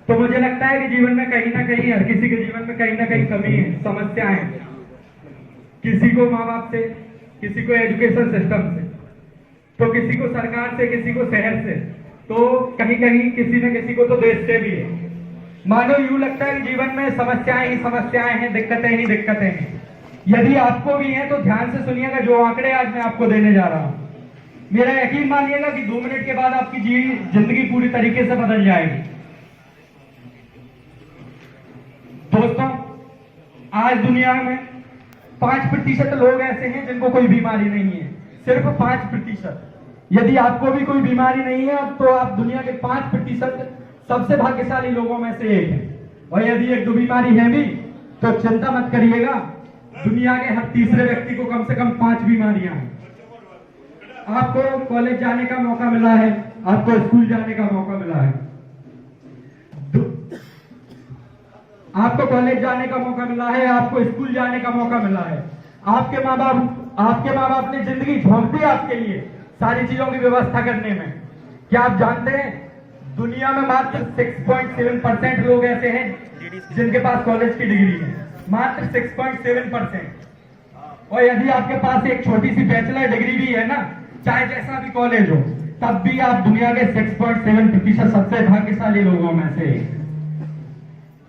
तो मुझे लगता है कि जीवन में कहीं ना कहीं, हर किसी के जीवन में कहीं ना कहीं कमी है, समस्याएं हैं। किसी को माँ बाप से, किसी को एजुकेशन सिस्टम से, तो किसी को सरकार से, किसी को शहर से, तो कहीं कहीं किसी न किसी को तो देश से भी है। मानो यूं लगता है कि जीवन में समस्याएं ही समस्याएं हैं, दिक्कतें ही दिक्कतें हैं। यदि आपको भी हैं तो ध्यान से सुनिएगा जो आंकड़े आज मैं आपको देने जा रहा हूं। मेरा यकीन मानिएगा कि 2 मिनट के बाद आपकी जिंदगी पूरी तरीके से बदल जाएगी। दोस्तों, आज दुनिया में 5% लोग ऐसे हैं जिनको कोई बीमारी नहीं है, सिर्फ 5%। यदि आपको भी कोई बीमारी नहीं है तो आप दुनिया के 5% सबसे भाग्यशाली लोगों में से एक हैं। और यदि 1-2 बीमारी है भी तो चिंता मत करिएगा, दुनिया के हर तीसरे व्यक्ति को कम से कम 5 बीमारियां हैं। आपको कॉलेज जाने का मौका मिला है, आपको स्कूल जाने का मौका मिला है, आपको कॉलेज जाने का मौका मिला है, आपको स्कूल जाने का मौका मिला है। आपके माँ बाप ने जिंदगी झोंक दी आपके लिए सारी चीजों की व्यवस्था करने में। क्या आप जानते हैं दुनिया में मात्र 6.7% लोग ऐसे हैं जिनके पास कॉलेज की डिग्री है, मात्र 6.7%। और यदि आपके पास एक छोटी सी बैचलर डिग्री भी है ना, चाहे जैसा भी कॉलेज हो, तब भी आप दुनिया के 6.7% सबसे भाग्यशाली लोगों में से।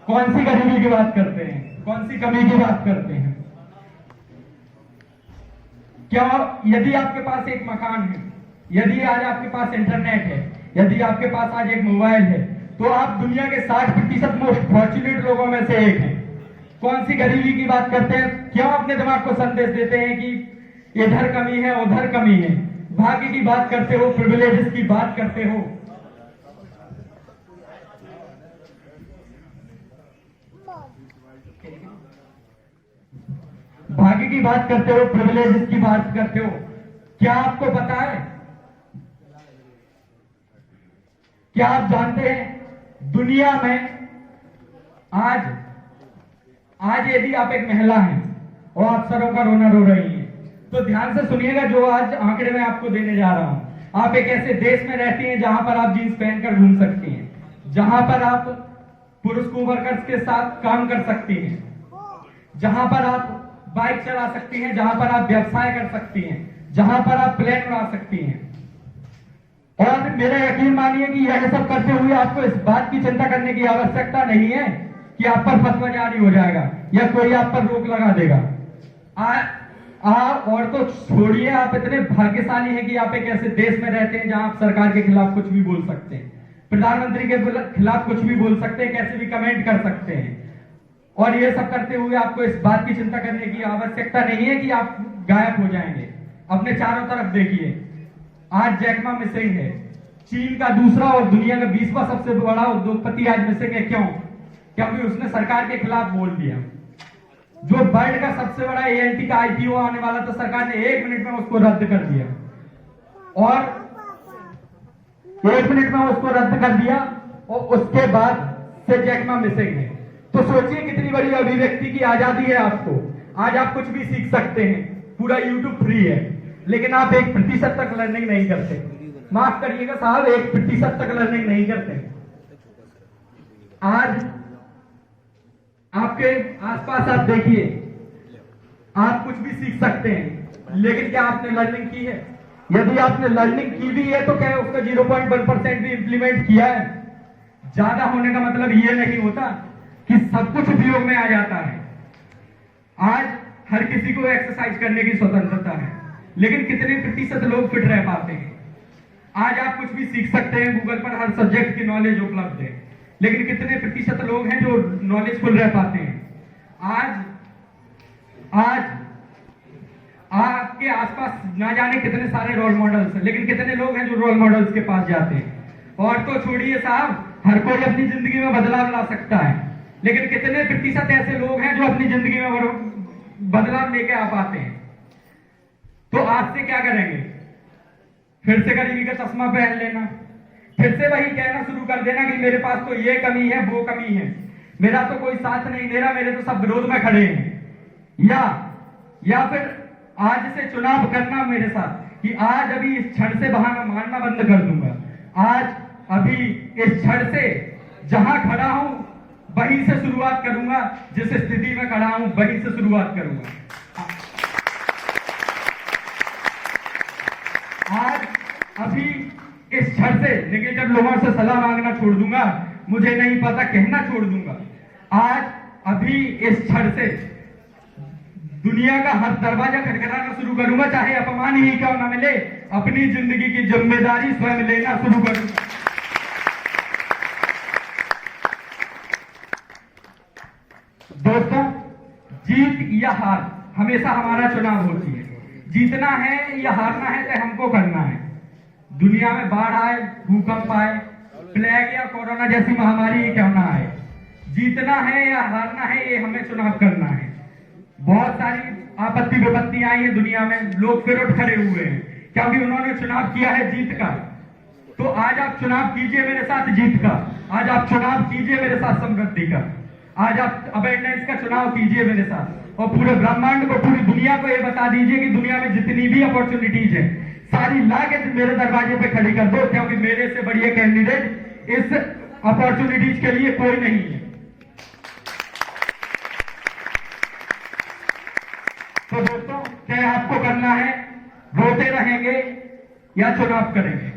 कौन सी गरीबी की बात करते हैं, कौन सी कमी की बात करते हैं? क्या यदि आपके पास एक मकान है, यदि आज आपके पास इंटरनेट है, यदि आपके पास आज एक मोबाइल है, तो आप दुनिया के 60% मोस्ट फॉर्चुनेट लोगों में से एक हैं। कौन सी गरीबी की बात करते हैं? क्यों अपने दिमाग को संदेश देते हैं कि इधर कमी है, उधर कमी है? भाग्य की बात करते हो, प्रिविलेजेस की बात करते हो। भाग्य की बात करते हो, प्रिविलेजेस की बात करते हो। क्या आपको पता है, क्या आप जानते हैं दुनिया में आज यदि आप एक महिला हैं और आप सरों का रोना रो रही हैं, तो ध्यान से सुनिएगा जो आज आंकड़े में आपको देने जा रहा हूं। आप एक ऐसे देश में रहती हैं जहां पर आप जींस पहनकर घूम सकती हैं, जहां पर आप पुरुष कोवर्कर्स के साथ काम कर सकती हैं, जहां पर आप बाइक चला सकती हैं, जहां पर आप व्यवसाय कर सकती हैं, जहां पर आप प्लेन उड़ा सकती हैं। और मेरा यकीन मानिए कि यह सब करते हुए आपको इस बात की चिंता करने की आवश्यकता नहीं है कि आप पर फतवा जारी हो जाएगा या कोई आप पर रोक लगा देगा। और तो छोड़िए, आप इतने भाग्यशाली हैं कि आप एक ऐसे देश में रहते हैं जहां आप सरकार के खिलाफ कुछ भी बोल सकते हैं, प्रधानमंत्री के खिलाफ कुछ भी बोल सकते हैं, कैसे भी कमेंट कर सकते हैं। और ये सब करते हुए आपको इस बात की चिंता करने की आवश्यकता नहीं है कि आप गायब हो जाएंगे। अपने चारों तरफ देखिए, आज जैक मा मिसिंग है, चीन का दूसरा और दुनिया का 20वां सबसे बड़ा उद्योगपति आज मिसिंग है। क्यों? क्योंकि उसने सरकार के खिलाफ बोल दिया। जो वर्ल्ड का सबसे बड़ा एएनटी का आईपीओ आने वाला था, सरकार ने 1 मिनट में उसको रद्द कर दिया, और 1 मिनट में उसको रद्द कर दिया, और उसके बाद से जैक मा मिसिंग है। तो सोचिए कितनी बड़ी अभिव्यक्ति की आजादी है आपको। आज आप कुछ भी सीख सकते हैं, पूरा यूट्यूब फ्री है, लेकिन आप 1% तक लर्निंग नहीं करते। माफ करिएगा साहब, 1% तक लर्निंग नहीं करते। आज आपके आसपास आप देखिए, आप कुछ भी सीख सकते हैं, लेकिन क्या आपने लर्निंग की है? यदि आपने लर्निंग की भी है तो क्या उसका 0.1% भी इंप्लीमेंट किया है? ज्यादा होने का मतलब यह नहीं होता कि सब कुछ उपयोग में आ जाता है। आज हर किसी को एक्सरसाइज करने की स्वतंत्रता है, लेकिन कितने प्रतिशत लोग फिट रह पाते हैं? आज आप कुछ भी सीख सकते हैं, गूगल पर हर सब्जेक्ट की नॉलेज उपलब्ध है, लेकिन कितने प्रतिशत लोग हैं जो नॉलेजफुल रह पाते हैं? आज आपके आसपास ना जाने कितने सारे रोल मॉडल्स हैं, लेकिन कितने लोग हैं जो रोल मॉडल्स के पास जाते हैं? और तो छोड़िए साहब, हर कोई अपनी जिंदगी में बदलाव ला सकता है, लेकिन कितने प्रतिशत ऐसे लोग हैं जो अपनी जिंदगी में बदलाव लेके आ पाते हैं? तो आज से क्या करेंगे? फिर से गरीबी का चश्मा पहन लेना, फिर से वही कहना शुरू कर देना कि मेरे पास तो ये कमी है, वो कमी है, मेरा तो कोई साथ नहीं दे रहा, मेरे तो सब विरोध में खड़े हैं। या फिर आज से चुनाव करना मेरे साथ कि आज अभी इस क्षण से बहाना मारना बंद कर दूंगा। आज अभी इस क्षण से जहां जहां खड़ा हूं वहीं से शुरुआत करूंगा, जिस स्थिति में खड़ा हूं वहीं से शुरुआत करूंगा। आज अभी इस क्षण से निगेटिव लोगों से सलाह मांगना छोड़ दूंगा, मुझे नहीं पता कहना छोड़ दूंगा। आज अभी इस क्षण से दुनिया का हर दरवाजा खटखटाना शुरू करूंगा, चाहे अपमान ही क्यों ना मिले, अपनी जिंदगी की जिम्मेदारी स्वयं लेना शुरू करूंगा। दोस्तों, जीत या हार हमेशा हमारा चुनाव होती है। जीतना है या हारना है तो हमको करना है। दुनिया में बाढ़ आए, भूकंप आए, प्लेग या कोरोना जैसी महामारी क्यों ना आए, जीतना है या हारना है, ये हमें चुनाव करना है। बहुत सारी आपत्ति विपत्ति आई है दुनिया में, लोग फिर उठ खड़े हुए हैं क्योंकि उन्होंने चुनाव किया है जीत का। तो आज आप चुनाव कीजिए मेरे साथ जीत का, आज आप चुनाव कीजिए मेरे साथ समृद्धि का, आज आप अबेंडेंस का चुनाव कीजिए मेरे साथ, और पूरे ब्रह्मांड को, पूरी दुनिया को यह बता दीजिए कि दुनिया में जितनी भी अपॉर्चुनिटीज है सारी लाके मेरे दरवाजे पे खड़ी कर दो, क्योंकि मेरे से बढ़िया कैंडिडेट इस अपॉर्चुनिटीज के लिए कोई नहीं है। तो दोस्तों, क्या आपको करना है? रोते रहेंगे या चुनाव करेंगे?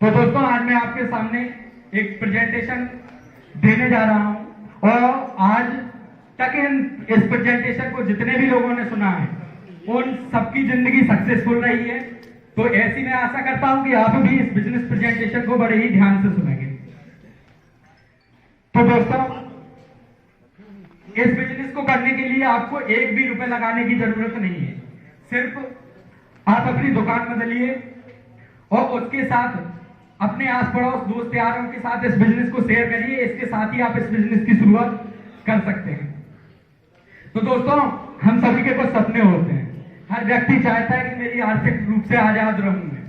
तो दोस्तों, आज मैं आपके सामने एक प्रेजेंटेशन देने जा रहा हूं, और आज तक इस प्रेजेंटेशन को जितने भी लोगों ने सुना है उन सबकी जिंदगी सक्सेसफुल रही है। तो ऐसी मैं आशा करता हूं कि आप भी इस बिजनेस प्रेजेंटेशन को बड़े ही ध्यान से सुनेंगे। तो दोस्तों, इस बिजनेस को करने के लिए आपको एक भी रुपए लगाने की जरूरत नहीं है। सिर्फ आप अपनी दुकान बदलिए और उसके साथ अपने आस पड़ोस, दोस्त यारों के साथ इस बिजनेस को शेयर करिए। इसके साथ ही आप इस बिजनेस की शुरुआत कर सकते हैं। तो दोस्तों, हम सभी के कुछ सपने होते हैं। हर व्यक्ति चाहता है कि मेरी आर्थिक रूप से आजाद रहूं मैं।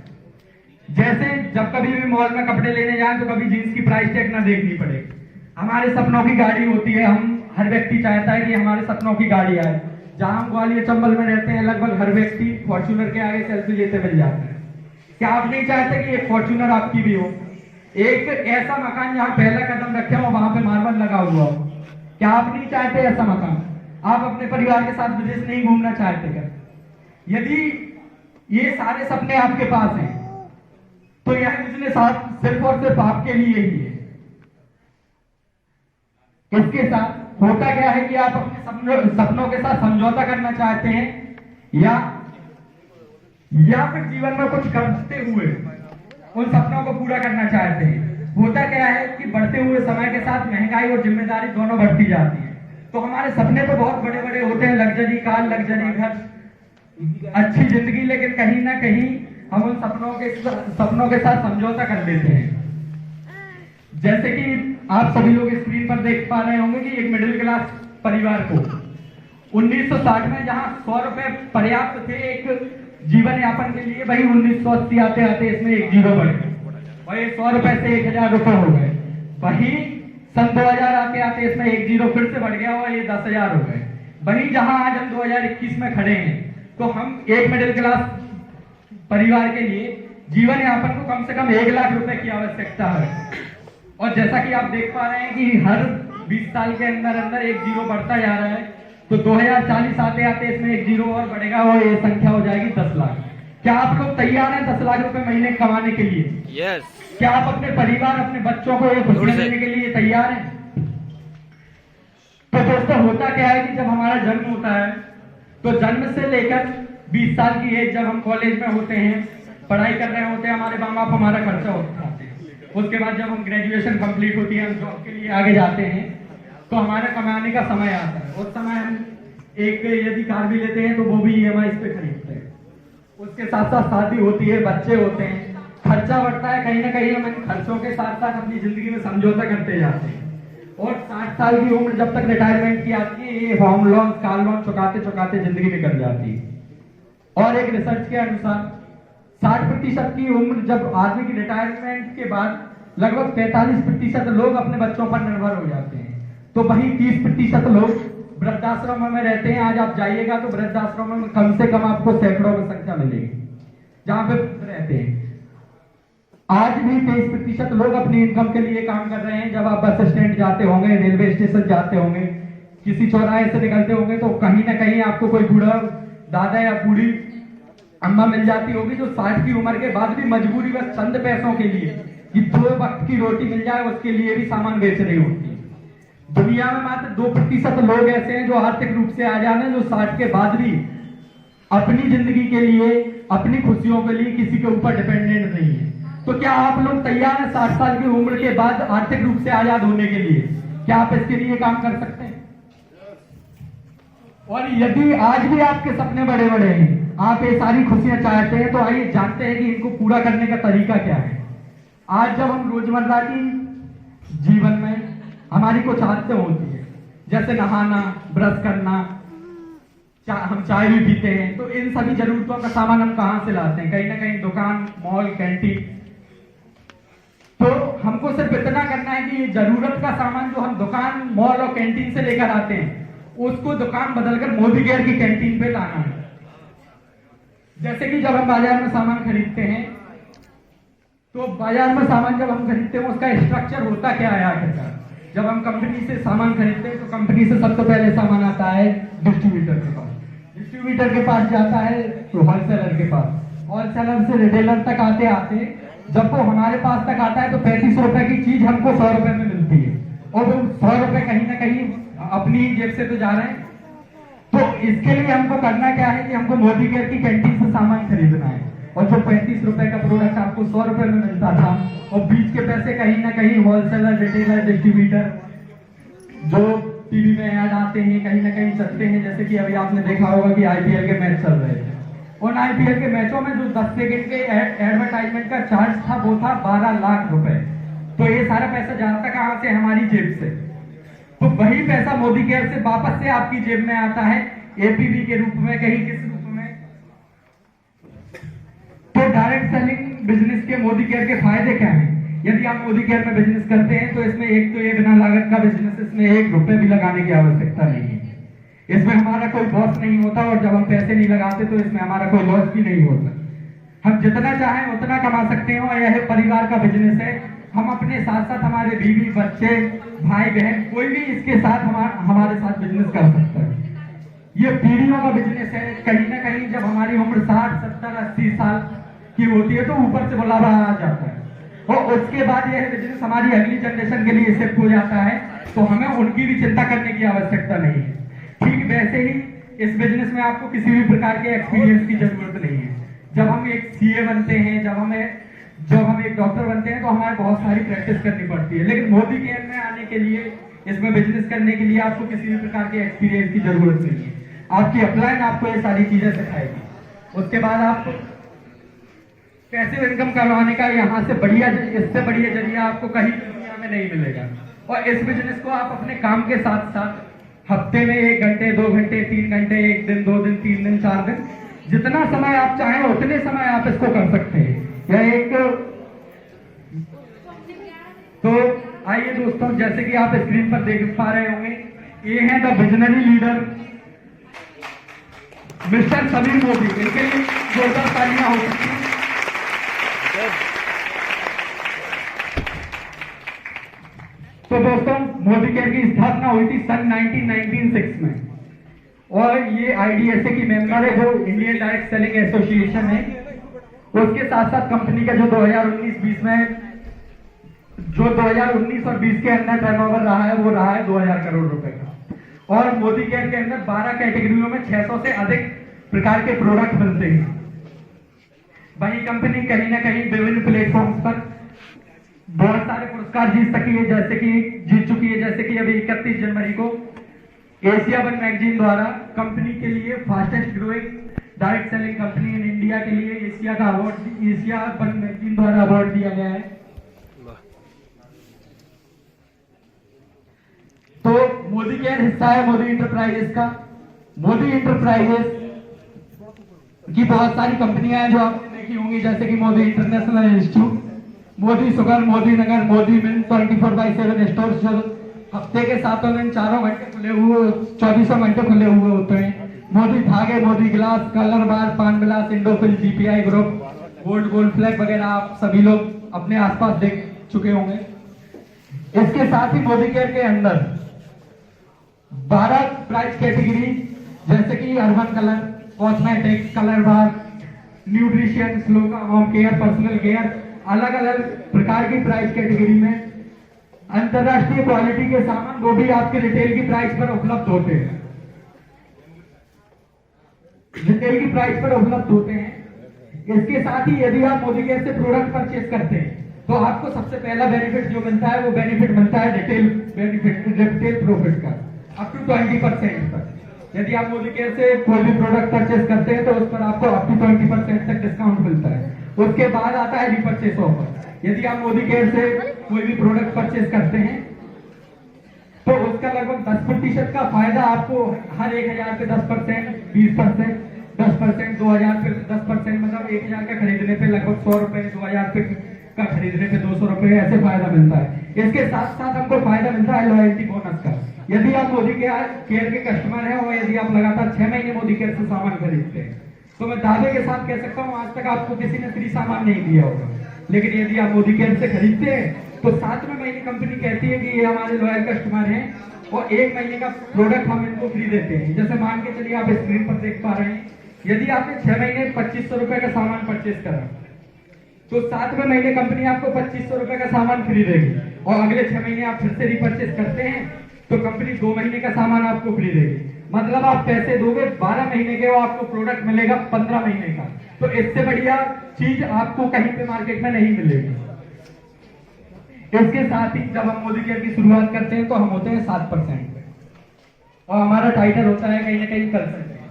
जैसे जब कभी भी मॉल में कपड़े लेने जाएं तो कभी जींस की प्राइस टैग ना देखनी पड़े। हमारे सपनों की गाड़ी होती है, हर व्यक्ति चाहता है कि हमारे सपनों की गाड़ी आए। जहां हम ग्वालियर चंबल में रहते हैं, लगभग हर व्यक्ति फॉर्च्यूनर के आगे सेल्फी लेते मिल जाते हैं। क्या आप नहीं चाहते कि एक फॉर्च्यूनर आपकी भी हो, एक ऐसा मकान जहां पहला कदम रखे हो वहां पे मार्बल लगा हुआ हो? क्या आप नहीं चाहते ऐसा मकान? आप अपने परिवार के साथ विदेश नहीं घूमना चाहते क्या? यदि ये सारे सपने आपके पास हैं तो यह बिजनेस सिर्फ और सिर्फ आपके लिए ही है। इसके साथ होता क्या है कि आप अपने सपनों के साथ समझौता करना चाहते हैं, या फिर जीवन में कुछ करते हुए उन सपनों को पूरा करना चाहते हैं। होता क्या है कि बढ़ते हुए समय के साथ महंगाई और जिम्मेदारी दोनों बढ़ती जाती है। तो हमारे सपने तो बहुत बड़े बड़े होते हैं, लग्जरी कार, लग्जरी घर, अच्छी जिंदगी, लेकिन कहीं ना कहीं हम उन सपनों के साथ समझौता कर लेते हैं। जैसे कि आप सभी लोग स्क्रीन पर देख पा रहे होंगे कि एक मिडिल क्लास परिवार को 1960 में जहां 100 रुपए पर्याप्त थे एक जीवन यापन के लिए, वही 1980 आते आते इसमें एक जीरो बढ़ गए, वही 100 रुपए से 1000 रुपए हो गए। वही सन 2000 आते आते इसमें एक जीरो फिर से बढ़ गया और ये 10,000 हो गए। वही जहां आज हम 2021 में खड़े हैं, तो हम एक मिडिल क्लास परिवार के लिए जीवन यापन को कम से कम 1 लाख रुपए की आवश्यकता है। और जैसा कि आप देख पा रहे हैं कि हर 20 साल के अंदर अंदर एक जीरो बढ़ता जा रहा है। तो 2040 आते आते इसमें एक जीरो और बढ़ेगा और ये संख्या हो जाएगी 10 लाख। क्या आप लोग तैयार हैं 10 लाख रुपए महीने कमाने के लिए? यस। क्या आप अपने परिवार, अपने बच्चों को ये खुशियां देने के लिए तैयार हैं? तो दोस्तों, होता क्या है कि जब हमारा जन्म होता है तो जन्म से लेकर 20 साल की एज, जब हम कॉलेज में होते हैं, पढ़ाई कर रहे होते हैं, हमारे माँ बाप हमारा खर्चा उठाते हैं। उसके बाद जब हम ग्रेजुएशन कंप्लीट होती है, हम जॉब के लिए आगे जाते हैं, तो हमारे कमाने का समय आता है। उस समय हम एक यदि कार भी लेते हैं तो वो भी EMI पे खरीदते हैं। उसके साथ साथ शादी होती है, बच्चे होते हैं, खर्चा बढ़ता है। कहीं ना कहीं हम खर्चों के साथ साथ अपनी जिंदगी में समझौता करते जाते हैं। और 60 साल की उम्र जब तक रिटायरमेंट की आती है, ये होम लोन, कार लोन चुकाते चुकाते जिंदगी निकल जाती है। और एक रिसर्च के अनुसार 60% की उम्र जब आदमी की रिटायरमेंट के बाद लगभग 45% लोग अपने बच्चों पर निर्भर हो जाते हैं। तो वही 30% लोग वृद्धाश्रम में रहते हैं। आज आप जाइएगा तो वृद्धाश्रम में कम से कम आपको सैकड़ों में संख्या मिलेगी जहां पे रहते हैं। आज भी 23% लोग अपनी इनकम के लिए काम कर रहे हैं। जब आप बस स्टैंड जाते होंगे, रेलवे स्टेशन जाते होंगे, किसी चौराहे से निकलते होंगे, तो कहीं ना कहीं आपको कोई बूढ़ा दादा या बूढ़ी अम्मा मिल जाती होगी जो 60 की उम्र के बाद भी मजबूरी बस चंद पैसों के लिए कि 2 वक्त की रोटी मिल जाए उसके लिए भी सामान बेच रही होती है। दुनिया में मात्र 2% लोग ऐसे हैं जो आर्थिक रूप से आजाद हैं, जो 60 के बाद भी अपनी जिंदगी के लिए, अपनी खुशियों के लिए किसी के ऊपर डिपेंडेंट नहीं है। तो क्या आप लोग तैयार हैं 60 साल की उम्र के बाद आर्थिक रूप से आजाद होने के लिए? क्या आप इसके लिए काम कर सकते हैं? और यदि आज भी आपके सपने बड़े बड़े हैं, आप ये सारी खुशियां चाहते हैं, तो आइए जानते हैं कि इनको पूरा करने का तरीका क्या है। आज जब हम रोजमर्रा की जीवन में हमारी कुछ आदतें होती है, जैसे नहाना, ब्रश करना, हम चाय भी पीते हैं, तो इन सभी जरूरतों का सामान हम कहां से लाते हैं? कहीं ना कहीं दुकान, मॉल, कैंटीन। तो हमको सिर्फ इतना करना है कि ये जरूरत का सामान जो हम दुकान, मॉल और कैंटीन से लेकर आते हैं, उसको दुकान बदलकर मोदी केयर की कैंटीन पे लाना है। जैसे कि जब हम बाजार में सामान खरीदते हैं, तो बाजार में सामान जब हम खरीदते हैं उसका स्ट्रक्चर होता क्या है आखिरकार? जब हम कंपनी से सामान खरीदते हैं तो कंपनी से सबसे पहले सामान आता है डिस्ट्रीब्यूटर के पास, डिस्ट्रीब्यूटर के पास जाता है तो होलसेलर के पास, होलसेलर से रिटेलर तक आते आते जब वो हमारे पास तक आता है तो 35 रुपए की चीज हमको 100 रुपए में मिलती है, और वो 100 रुपए कहीं ना कहीं अपनी जेब से तो जा रहे हैं। तो इसके लिए हमको करना क्या है कि हमको मोदी केयर की कैंटीन से सामान खरीदना है, और जो 35 रुपए का प्रोडक्ट आपको 100 रुपए में मिलता था, और बीच के पैसे कहीं ना कहीं होलसेलर, रिटेलर, डिस्ट्रीब्यूटर, जो टीवी में ऐड आते हैं, कहीं ना कहीं चलते हैं। जैसे कि अभी आपने देखा होगा कि आईपीएल के मैच चल रहे थे, उन आईपीएल के मैचों में जो 10 सेकंड के एडवर्टाइजमेंट का चार्ज था वो था 12 लाख रुपए। तो ये सारा पैसा जाता कहां से? हमारी जेब से। तो वही पैसा मोदी केयर से वापस से आपकी जेब में आता है, एपीवी के रूप में, कहीं किस रूप में। तो डायरेक्ट सेलिंग बिजनेस के मोदी केयर के फायदे क्या हैं? यदि आप मोदी केयर में बिजनेस करते हैं तो इसमें एक तो ये बिना लागत का बिजनेस, इसमें 1 रुपए भी लगाने की आवश्यकता नहीं है, इसमें हमारा कोई लॉस नहीं होता, और जब हम पैसे नहीं लगाते तो इसमें हमारा कोई लॉस भी नहीं होता। हम जितना चाहें उतना कमा सकते हैं, और यह परिवार का बिजनेस है। हम अपने साथ साथ हमारे बीवी, बच्चे, भाई बहन, कोई भी इसके साथ हमारे साथ बिजनेस कर सकता है। ये पीढ़ियों का बिजनेस है। कहीं ना कहीं जब हमारी उम्र 60, 70, 80 साल की होती है तो ऊपर से बुलावा आ जाता है, और उसके बाद यह बिजनेस हमारी अगली जनरेशन के लिए शिफ्ट हो जाता है, तो हमें उनकी भी चिंता करने की आवश्यकता नहीं है। ठीक वैसे ही इस बिजनेस में आपको किसी भी प्रकार के एक्सपीरियंस की जरूरत नहीं है। जब हम एक सीए बनते हैं, जब हम एक डॉक्टर बनते हैं, तो हमें बहुत सारी प्रैक्टिस करनी पड़ती है। लेकिन मोदी केयर में आने के लिए, इसमें बिजनेस करने के लिए आपको किसी भी प्रकार के एक्सपीरियंस की जरूरत नहीं है। आपकी अपलाइन आपको ये सारी चीजें सिखाएगी। उसके बाद आप पैसिव इनकम करवाने का यहाँ से बढ़िया, इससे बढ़िया जरिया आपको कहीं दुनिया में नहीं मिलेगा। और इस बिजनेस को आप अपने काम के साथ साथ हफ्ते में 1 घंटे, 2 घंटे, 3 घंटे, 1 दिन, 2 दिन, 3 दिन, 4 दिन, जितना समय आप चाहें उतने समय आप इसको कर सकते हैं। यह एक तो आइए दोस्तों, जैसे कि आप स्क्रीन पर देख पा रहे होंगे, ये है the visionary leader mister Sameer Modi. इनके लिए जोरदार तालियां हो सकती हैं। तो दोस्तों, मोदी केयर की स्थापना हुई थी सन 1996 में, और ये IDSA की मेंबर है, जो इंडियन डायरेक्ट सेलिंग एसोसिएशन है। उसके साथ साथ कंपनी का जो 2019-20 में, जो 2019 और 20 के अंदर टर्नओवर रहा है, वो रहा है 2000 करोड़ रुपए का। और मोदी केयर के अंदर 12 कैटेगरियों में 600 से अधिक प्रकार के प्रोडक्ट मिलते हैं। वही कंपनी कहीं ना कहीं विभिन्न प्लेटफॉर्म्स पर बहुत सारे पुरस्कार जीत चुकी है, जैसे कि अभी 31 जनवरी को एशिया वन मैगजीन द्वारा कंपनी के लिए fastest growing direct selling company in India के लिए एशिया का अवार्ड, एशिया वन मैगजीन द्वारा अवार्ड दिया गया है। तो मोदी केयर हिस्सा है मोदी इंटरप्राइजेस का। मोदी इंटरप्राइजेस की बहुत सारी कंपनियां हैं जो आपने देखी होंगी, जैसे कि Modi international institute, Modi sugar, Modinagar, Modi mill, 24/7 store जो हफ्ते के 7 दिन 4 घंटे खुले हुए, 24 घंटे खुले हुए होते हैं। मोदी धागे, मोदी गिलास, colour bar, Pan Vilas, Indofil, GPI group, gold flag वगैरह आप सभी लोग अपने आसपास देख चुके होंगे। इसके साथ ही मोदी केयर के अंदर 12 प्राइस कैटेगरी जैसे कि urban colour, cosmetics, colour bar, nutrition, स्लोगा, होम केयर, पर्सनल केयर, अलग अलग प्रकार की प्राइस कैटेगरी में अंतरराष्ट्रीय क्वालिटी के सामान वो भी आपके रिटेल की प्राइस पर उपलब्ध होते हैं। रिटेल की प्राइस पर उपलब्ध होते हैं। इसके साथ ही यदि आप मोदी केयर से प्रोडक्ट परचेज करते हैं तो आपको सबसे पहला बेनिफिट जो मिलता है वो बेनिफिट मिलता है रिटेल बेनिफिट, रिटेल प्रॉफिट का अप टू 20% तक। यदि आप मोदी केयर से कोई भी प्रोडक्ट परचेज करते हैं तो उस पर आपको अप टू 20% तक डिस्काउंट मिलता है। उसके बाद आता है रीपरचेज ऑफर। यदि आप मोदी केयर से कोई भी प्रोडक्ट परचेज करते हैं तो उसका लगभग 10% का फायदा आपको हर 1000 पे 10%, 20%, 10%, 2000 पे 10%, मतलब 1000 का खरीदने पे लगभग 100 रुपए, 2000 पे का खरीदने पे 200 रुपए ऐसे फायदा मिलता है। इसके साथ साथ हमको फायदा मिलता है लॉयल्टी बोनस का। यदि आप मोदी केयर के कस्टमर हैं और यदि आप लगातार 6 महीने मोदी केयर से सामान खरीदते हैं तो मैं दावे के साथ कह सकता हूँ आज तक आपको किसी ने फ्री सामान नहीं दिया होगा। लेकिन यदि आप मोदी केयर से खरीदते हैं तो 7वें महीने कंपनी कहती है कि ये हमारे लॉयल कस्टमर हैं और 1 महीने का प्रोडक्ट हम इनको फ्री देते हैं। जैसे मान के चलिए आप स्क्रीन पर देख पा रहे हैं, यदि आपने 6 महीने 2500 रुपए का सामान परचेज करा तो 7वें महीने कंपनी आपको 2500 रुपए का सामान फ्री देगी और अगले 6 महीने आप फिर से रिपरचेज करते हैं तो कंपनी 2 महीने का सामान आपको फ्री देगी। मतलब आप पैसे दोगे 12 महीने के और आपको प्रोडक्ट मिलेगा 15 महीने का। तो इससे बढ़िया चीज आपको कहीं पे मार्केट में नहीं मिलेगी। इसके साथ ही जब हम मोदी केयर की शुरुआत करते हैं तो हम होते हैं 7% पे और हमारा टाइटल होता है कहीं ना कहीं कर सकते हैं।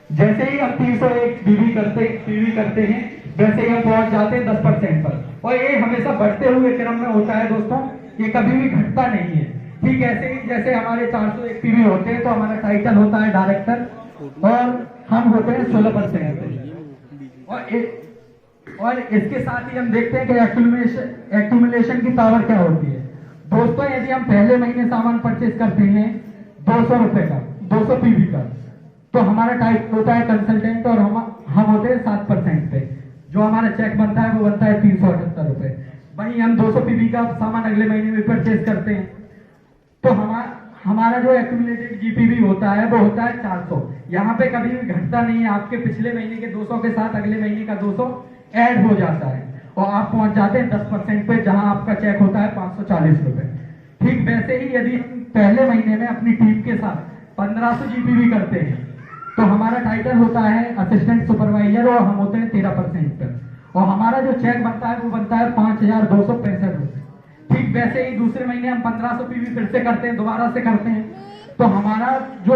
जैसे ही हम 301 पीवी करते हैं वैसे ही हम पहुंच जाते हैं 10% पर और ये हमेशा बढ़ते हुए क्रम में होता है दोस्तों, ये कभी भी घटता नहीं है। ठीक ऐसे ही जैसे हमारे 401 पीवी होते हैं तो हमारा टाइटल होता है डायरेक्टर और हम होते हैं 16% पे। और इसके साथ ही हम देखते हैं कि एक्यूमुलेशन की पावर क्या होती है। दोस्तों यदि हम पहले महीने सामान परचेज करते हैं 200 रुपए का, 200 पीवी का, तो हमारा टाइप होता है कंसल्टेंट और हम होते हैं 7% पे। जो हमारा चेक बनता है वो बनता है 378 रुपए। वहीं हम 200 पीवी का सामान अगले महीने में परचेज करते हैं तो हमारा जो एक्यूमुलेटेड जीपीवी होता है वो होता है 400। यहाँ पे कभी भी घटता नहीं है, आपके पिछले महीने के 200 के साथ अगले महीने का 200 ऐड हो जाता है और आप पहुंच जाते हैं 10% पे जहां आपका चेक होता है 540 रुपए। ठीक वैसे ही यदि पहले महीने में अपनी टीम के साथ 1500 जीपीवी करते हैं तो हमारा टाइटल होता है असिस्टेंट सुपरवाइजर और हम होते हैं 13% पर और हमारा जो चेक बनता है वो बनता है 5265 रुपए। ठीक वैसे ही दूसरे महीने हम 1500 पीवी फिर से करते हैं, दोबारा से करते हैं तो हमारा जो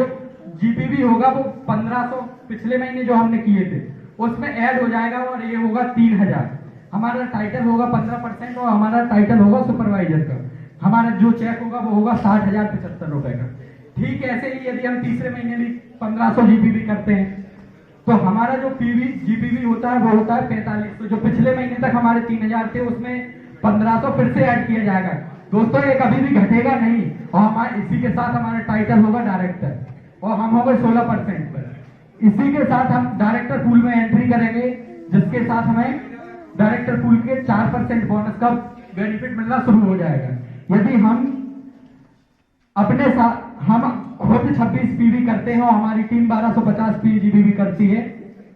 जीपीवी होगा वो 1500 पिछले महीने जो हमने किए थे उसमें ऐड हो जाएगा और ये होगा 3000। हमारा टाइटल होगा 15% और हमारा टाइटल होगा सुपरवाइजर का। हमारा जो चेक होगा वो होगा 60,075 रुपए का। ठीक ऐसे ही यदि हम तीसरे महीने भी 1500 जीपीवी करते हैं तो हमारा जो जीपीवी होता है वो होता है 4500। जो पिछले महीने तक हमारे 3000 थे उसमें 1500 फिर से ऐड किया जाएगा। दोस्तों ये कभी भी घटेगा नहीं और हमारे इसी के साथ हमारा टाइटल होगा डायरेक्टर और हम होंगे 16% पर। इसी के साथ हम डायरेक्टर पूल में एंट्री करेंगे जिसके साथ हमें डायरेक्टर पूल के 4% बोनस का बेनिफिट मिलना शुरू हो जाएगा। यदि हम अपने साथ हम खुद 26 पीवी करते हैं और हमारी टीम 1250 पीजीबीवी करती है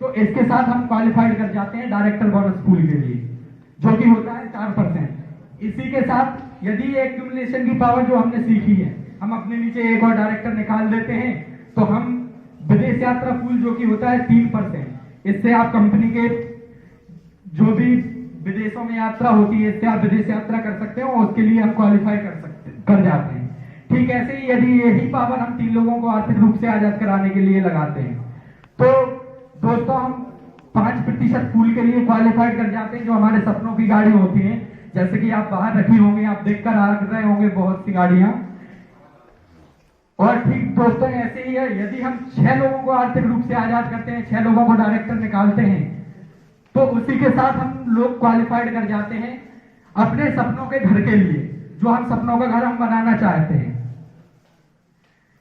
तो इसके साथ हम क्वालिफाइड कर जाते हैं डायरेक्टर बोनस पूल के लिए जो कि होता है 4%। इसी के साथ यदि एक्यूमुलेशन की पावर जो हमने सीखी है हम अपने नीचे एक और डायरेक्टर निकाल देते हैं तो हम विदेश यात्रा पूल जो कि होता है 3%, इससे आप कंपनी के जो भी विदेशों में यात्रा होती है इससे आप विदेश यात्रा कर सकते हो और उसके लिए हम क्वालिफाई कर जाते हैं। ठीक ऐसे ही यदि यही पावर हम 3 लोगों को आर्थिक रूप से आजाद कराने के लिए लगाते हैं तो दोस्तों हम 5% पूल के लिए क्वालिफाइड कर जाते हैं जो हमारे सपनों की गाड़ी होती है। जैसे कि आप बाहर रखी होंगे, आप देखकर आ रहे होंगे बहुत सी गाड़ियां। और ठीक दोस्तों ऐसे ही है, यदि हम 6 लोगों को आर्थिक रूप से आजाद करते हैं, 6 लोगों को डायरेक्टर निकालते हैं तो उसी के साथ हम लोग क्वालिफाइड कर जाते हैं अपने सपनों के घर के लिए, जो हम सपनों का घर हम बनाना चाहते हैं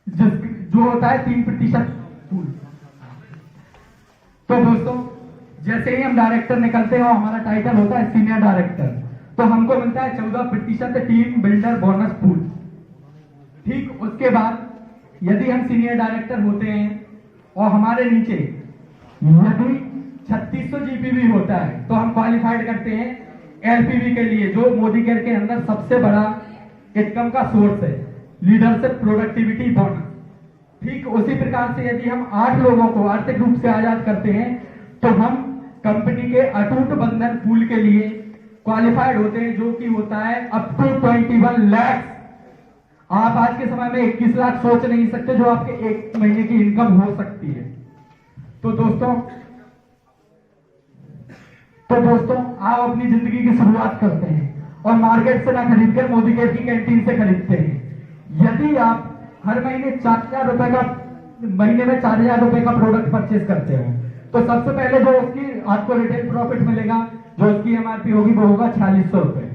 जो होता है 3% पूल। तो दोस्तों जैसे ही हम डायरेक्टर निकलते हैं और हमारा टाइटल होता है सीनियर डायरेक्टर तो हमको मिलता है 14% टीम बिल्डर बोनस पूल। ठीक, उसके बाद यदि हम सीनियर डायरेक्टर होते हैं और हमारे नीचे यदि 3600 जीपीवी होता है तो हम क्वालिफाइड करते हैं एलपीवी के लिए, जो मोदी केयर के अंदर सबसे बड़ा इनकम का सोर्स है, लीडरशिप प्रोडक्टिविटी बोनस। ठीक उसी प्रकार से यदि हम 8 लोगों को आर्थिक रूप से आजाद करते हैं तो हम कंपनी के अटूट बंधन पूल के लिए क्वालिफाइड होते हैं, जो कि होता है अप टू 21 लाख। आप आज के समय में 21 लाख सोच नहीं सकते जो आपके एक महीने की इनकम हो सकती है। तो दोस्तों आप अपनी जिंदगी की शुरुआत करते हैं और मार्केट से ना खरीदकर मोदी केयर की कैंटीन से खरीदते हैं। यदि आप हर महीने 4000 रुपए का महीने में 4000 रुपए का प्रोडक्ट परचेज करते हो तो सबसे पहले जो उसकी आपको रिटेल प्रॉफिट मिलेगा, जो उसकी एमआरपी होगी वो होगा 4600 रुपए।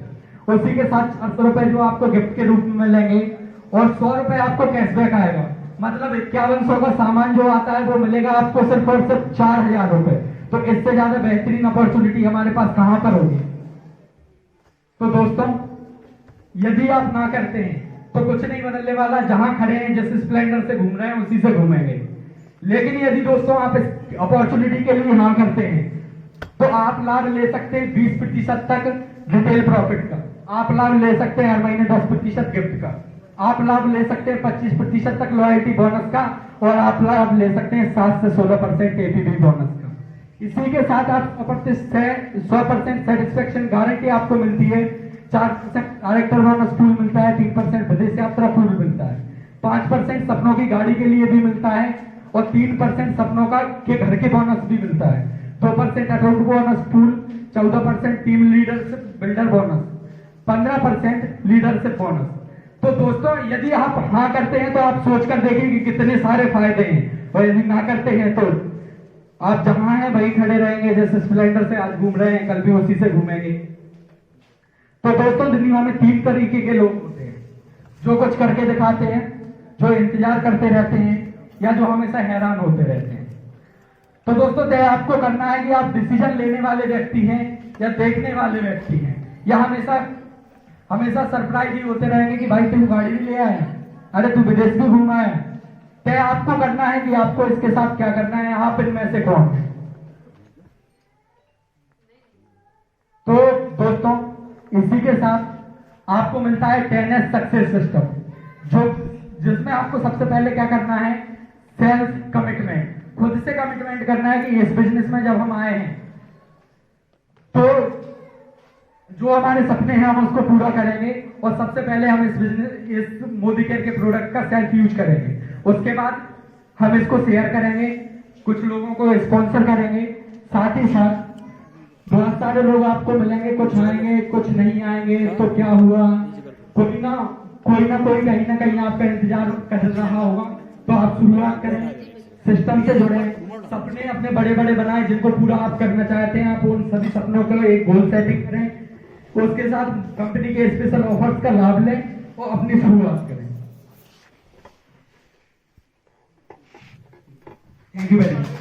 उसी के साथ 400 रुपए जो आपको गिफ्ट के रूप में मिलेंगे और 100 रुपए आपको कैशबैक आएगा। मतलब 5100 का सामान जो आता है वो मिलेगा आपको सिर्फ और सिर्फ 4000 रुपए। तो इससे ज्यादा बेहतरीन अपॉर्चुनिटी हमारे पास कहां पर होगी। तो दोस्तों यदि आप ना करते हैं तो कुछ नहीं बदलने वाला, जहां खड़े हैं जिस स्प्लेंडर से घूम रहे हैं उसी से घूमेंगे। लेकिन यदि दोस्तों आप इस अपॉर्चुनिटी के लिए हाँ करते हैं तो आप लाभ ले सकते हैं 20% तक रिटेल प्रॉफिट का, आप लाभ ले सकते हैं हर महीने 10% गिफ्ट का, आप लाभ ले सकते हैं 25% तक लॉयल्टी बोनस का, और आप लाभ ले सकते हैं 7 से 16% एपीबी बोनस का। इसी के साथ आप 100% सेटिस्फेक्शन गारंटी आपको मिलती है, 4% डायरेक्टर बोनस पूल मिलता है, 3% विदेश यात्रा पूल मिलता है, 5% सपनों की गाड़ी के लिए भी मिलता है और 3% सपनों का के घर के बोनस भी मिलता है, 2% account bonus pool, 14% team leadership builder bonus, 15% leadership bonus. तो दोस्तों यदि आप हाँ करते हैं तो आप सोचकर देखिए कि कितने सारे फायदे हैं, और यदि ना करते हैं तो आप जहां हैं वहीं खड़े रहेंगे, जैसे स्प्लेंडर से आज घूम रहे हैं कल भी उसी से घूमेंगे। तो दोस्तों दुनिया में 3 तरीके के लोग होते हैं, जो कुछ करके दिखाते हैं, जो इंतजार करते रहते हैं, या जो हमेशा हैरान होते रहते हैं। तो दोस्तों तय आपको करना है कि आप डिसीजन लेने वाले व्यक्ति हैं या देखने वाले व्यक्ति हैं, या हमेशा सरप्राइज ही होते रहेंगे कि भाई तू गाड़ी भी ले आया, अरे तू विदेश भी घूमा है। तय आपको करना है कि आपको इसके साथ क्या करना है, आप इनमें से कौन है। तो दोस्तों इसी के साथ आपको मिलता है 10S सक्सेस सिस्टम, जिसमें आपको सबसे पहले क्या करना है, सेल्फ कमिटमेंट, खुद से कमिटमेंट करना है कि इस बिजनेस में जब हम आए हैं तो जो हमारे सपने हैं हम उसको पूरा करेंगे, और सबसे पहले हम इस मोदी केयर के प्रोडक्ट का सेल्फ यूज करेंगे। उसके बाद हम इसको शेयर करेंगे, कुछ लोगों को स्पॉन्सर करेंगे, साथ ही साथ बहुत सारे लोग आपको मिलेंगे, कुछ आएंगे कुछ नहीं आएंगे। तो क्या हुआ, कोई ना कोई कहीं ना कहीं आपका इंतजार कर रहा होगा। तो आप शुरुआत करें, सिस्टम से जुड़े, सपने अपने बड़े बड़े बनाए जिनको पूरा आप करना चाहते हैं। आप उन सभी सपनों को एक गोल सेटिंग करें, उसके साथ कंपनी के स्पेशल ऑफर्स का लाभ लें और अपनी शुरुआत करें। Thank you very much.